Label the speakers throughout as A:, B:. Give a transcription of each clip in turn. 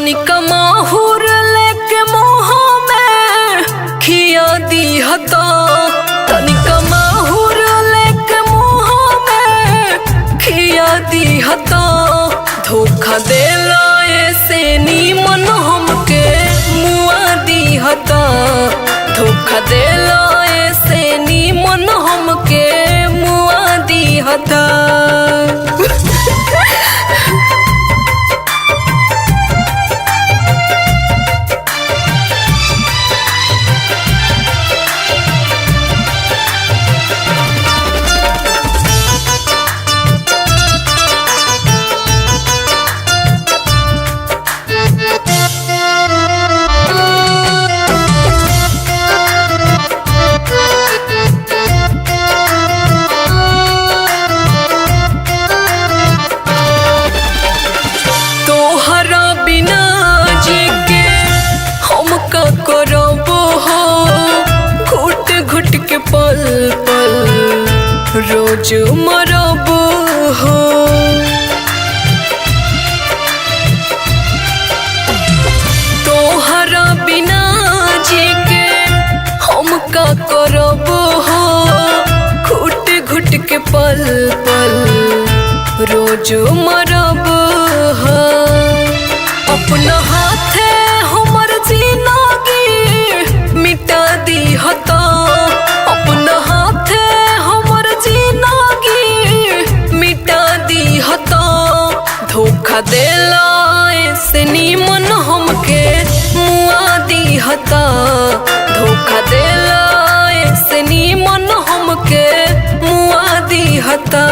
A: तनिका माहुर लेके मुँह में खिया दी हता, तनिका माहुर लेके मुँह में खिया दी हता। धोखा देला ऐसे नीमन हमके मुआ दी हता, धोखा देला ऐसे नीमन हमके मुआ दी हता। पल पल रोज मरब हो, तोहरा बिना जी के हम का करब हो। घुट घुट के पल पल रोज मरब हो। अपना हाथे हमर जिंदगी मिटा दी हता, अपना हाथे हमर जिंदगी मिटा दी हता। धोखा देला ऐसे नीमन हमके मुआ दी हता, धोखा देला ऐसे नीमन हमके मुआ दी हता।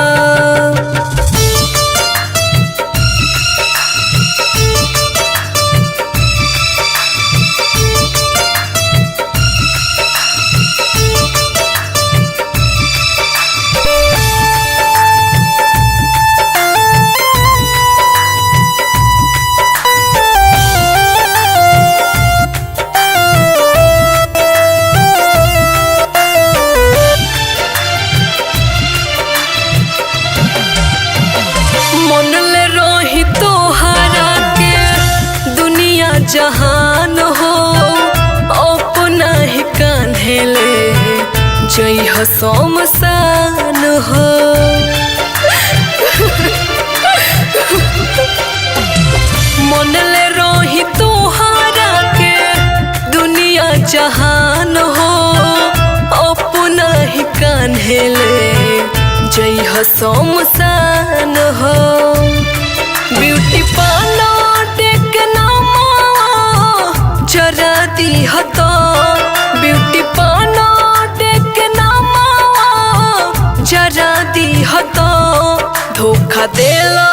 A: जहान हो अपना ही कान्हे ले जई हो शमशान हो। मन ले रही तोहरा के दुनिया जहान हो अपना ही कान्हे ले जई हो शमशान हो। ब्यूटी पार्लर जरा दी हता, ब्यूटी पार्लर के नामा जरा दी हता। धोखा देला